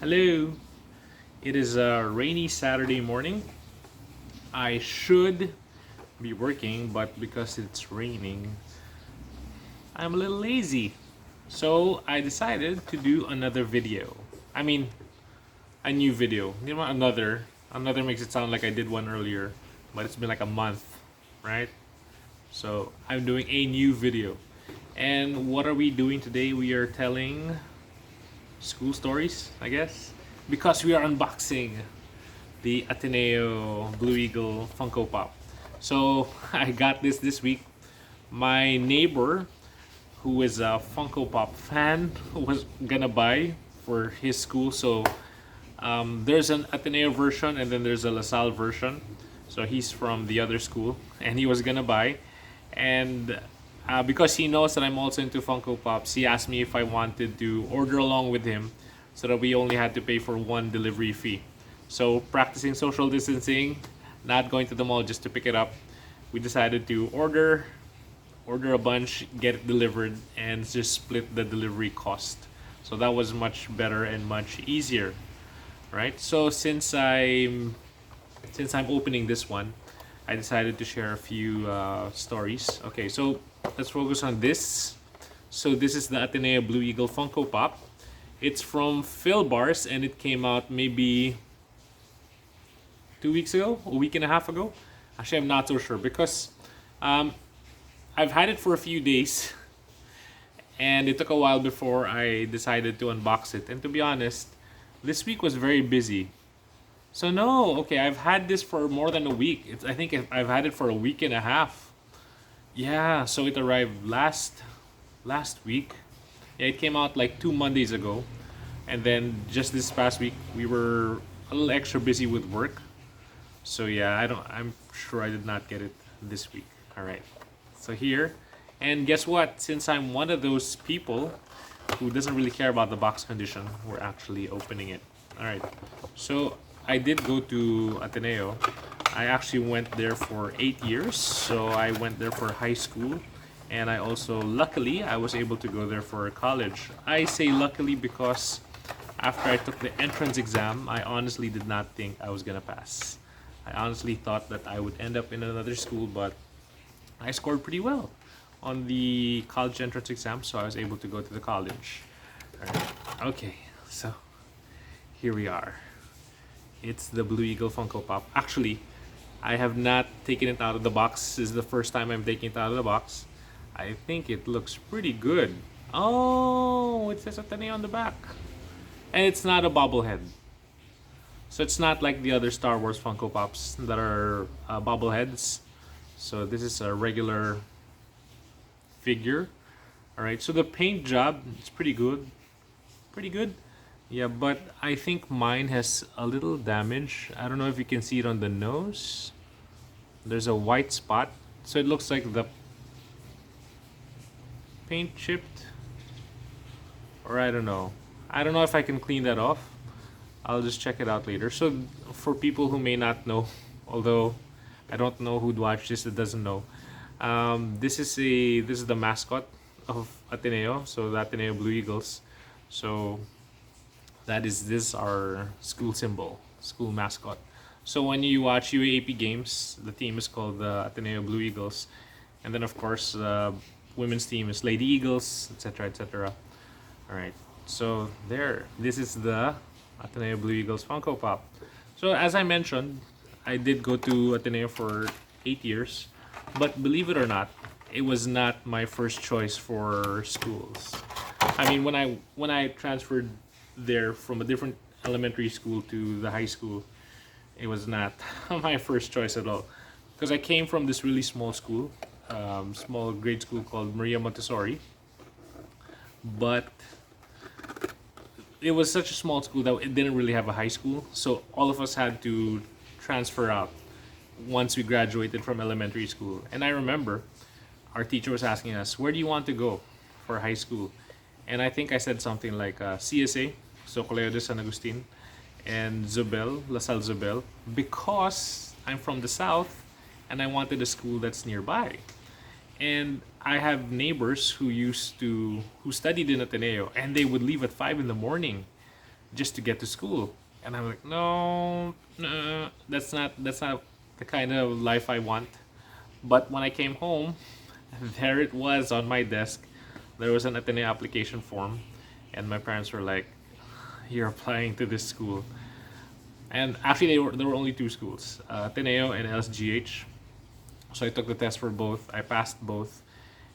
Hello. It is a rainy Saturday morning. I should be working, but because it's raining, I'm a little lazy. So I decided to do another video. I mean, a new video. You know, another. Another makes it sound like I did one earlier, but it's been like a month, right? So I'm doing a new video. And what are we doing today? We are telling school stories, I guess, because we are unboxing the Ateneo Blue Eagle Funko Pop. So I got this week. My neighbor, who is a Funko Pop fan, was gonna buy for his school. So there's an Ateneo version and then there's a LaSalle version. So he's from the other school and he was gonna buy. And because he knows that I'm also into Funko Pops, he asked me if I wanted to order along with him so that we only had to pay for one delivery fee. So practicing social distancing, not going to the mall just to pick it up, we decided to order a bunch, get it delivered, and just split the delivery cost. So that was much better and much easier, right? So since I'm opening this one, I decided to share a few stories. Okay, so let's focus on this. So this is the Ateneo Blue Eagle Funko Pop. It's from Phil Bars and it came out maybe 2 weeks ago, a week and a half ago. Actually, I'm not so sure because um, I've had it for a few days and it took a while before I decided to unbox it. And to be honest, this week was very busy. So no, okay, I've had this for more than a week. I think I've had it for a week and a half. Yeah, so it arrived last week. Yeah, it came out like 2 Mondays ago, and then just this past week we were a little extra busy with work. So yeah, I'm sure I did not get it this week. All right, so here, and guess what? Since I'm one of those people who doesn't really care about the box condition, we're actually opening it. All right, so I did go to Ateneo. I actually went there for 8 years. So I went there for high school. And I also, luckily, I was able to go there for college. I say luckily because after I took the entrance exam, I honestly did not think I was gonna pass. I honestly thought that I would end up in another school, but I scored pretty well on the college entrance exam, so I was able to go to the college. All right. Okay, so here we are. It's the Blue Eagle Funko Pop. Actually, I have not taken it out of the box. This is the first time I'm taking it out of the box. I think it looks pretty good. Oh, it says Ateneo on the back. And it's not a bobblehead. So it's not like the other Star Wars Funko Pops that are bobbleheads. So this is a regular figure. Alright, so the paint job is pretty good. Pretty good. Yeah, but I think mine has a little damage. I don't know if you can see it on the nose. There's a white spot. So it looks like the paint chipped. Or I don't know. I don't know if I can clean that off. I'll just check it out later. So for people who may not know, although I don't know who'd watch this that doesn't know, this is the mascot of Ateneo. So the Ateneo Blue Eagles. So this our school symbol, school mascot. So when you watch UAAP games, the team is called the Ateneo Blue Eagles, and then of course women's team is Lady Eagles, etc., etc. All right, so this is the Ateneo Blue Eagles Funko Pop. So as I mentioned, I did go to Ateneo for 8 years, but believe it or not, it was not my first choice for schools. I mean, when I transferred there from a different elementary school to the high school, it was not my first choice at all. Because I came from this really small school, small grade school called Maria Montessori. But it was such a small school that it didn't really have a high school. So all of us had to transfer out once we graduated from elementary school. And I remember our teacher was asking us, where do you want to go for high school? And I think I said something like CSA, so Colegio de San Agustin, and Zobel, LaSalle Zobel, because I'm from the south and I wanted a school that's nearby. And I have neighbors who studied in Ateneo and they would leave at 5 in the morning just to get to school. And I'm like, no, no, that's not the kind of life I want. But when I came home, there it was on my desk. There was an Ateneo application form, and my parents were like, "You're applying to this school." And actually, there were only two schools, Ateneo and LSGH. So I took the test for both. I passed both,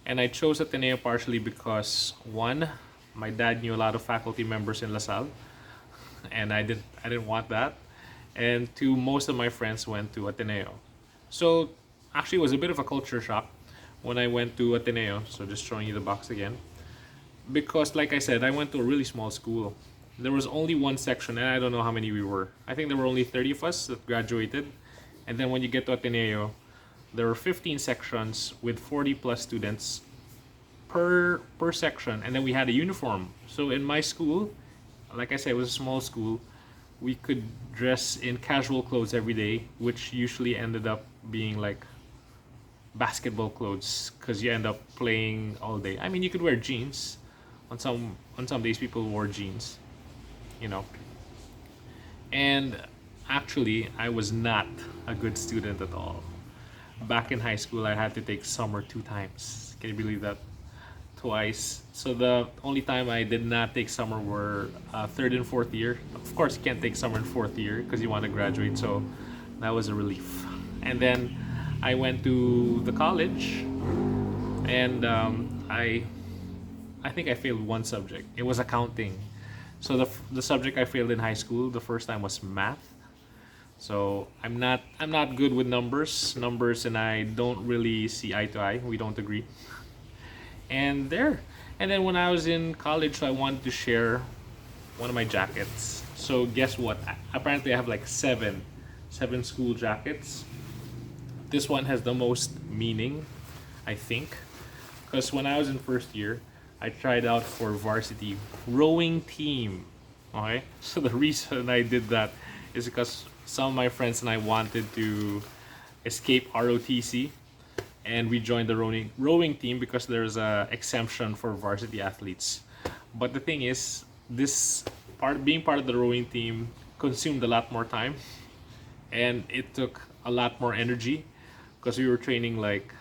and I chose Ateneo partially because one, my dad knew a lot of faculty members in LaSalle, and I didn't want that. And two, most of my friends went to Ateneo. So actually, it was a bit of a culture shock when I went to Ateneo. So just showing you the box again, because like I said, I went to a really small school. There was only one section, and I don't know how many we were. I think there were only 30 of us that graduated. And then when you get to Ateneo, there were 15 sections with 40 plus students per section, and then we had a uniform. So in my school, like I said, it was a small school. We could dress in casual clothes every day, which usually ended up being like basketball clothes because you end up playing all day. I mean, you could wear jeans. On some days, people wore jeans, you know. And actually, I was not a good student at all. Back in high school, I had to take summer 2 times. Can you believe that? Twice. So the only time I did not take summer were third and fourth year. Of course, you can't take summer in fourth year because you want to graduate. So that was a relief. And then I went to the college, and I think I failed one subject. It was accounting. So the subject I failed in high school the first time was math. So I'm not good with numbers, and I don't really see eye to eye. We don't agree. And there, and then when I was in college, I wanted to share one of my jackets. So guess what? Apparently, I have like seven school jackets. This one has the most meaning, I think, because when I was in first year, I tried out for varsity rowing team. Okay, so the reason I did that is because some of my friends and I wanted to escape ROTC, and we joined the rowing team because there's a exemption for varsity athletes. But the thing is, this being part of the rowing team consumed a lot more time, and it took a lot more energy because we were training like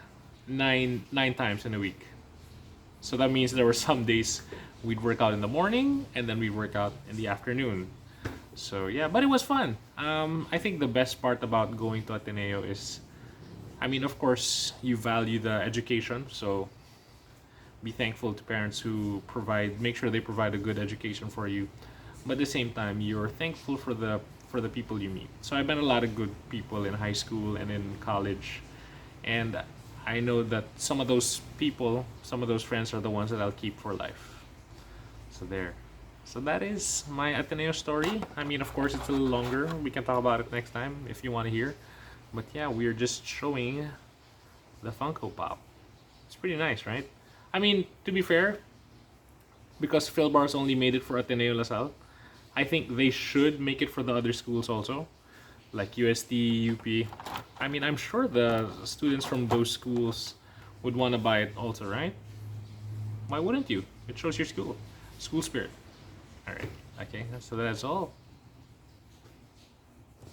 nine times in a week. So that means there were some days we'd work out in the morning and then we'd work out in the afternoon. So yeah, but it was fun. I think the best part about going to Ateneo is, I mean, of course, you value the education. So be thankful to parents who make sure they provide a good education for you. But at the same time, you're thankful for the people you meet. So I met a lot of good people in high school and in college, and I know that some of those people, some of those friends are the ones that I'll keep for life. So there. So that is my Ateneo story. I mean, of course, it's a little longer. We can talk about it next time if you want to hear. But yeah, we're just showing the Funko Pop. It's pretty nice, right? I mean, to be fair, because Philbars only made it for Ateneo LaSalle, I think they should make it for the other schools also, like UST, UP. I mean, I'm sure the students from those schools would want to buy it also, right? Why wouldn't you? It shows your school spirit. All right. Okay. So that's all.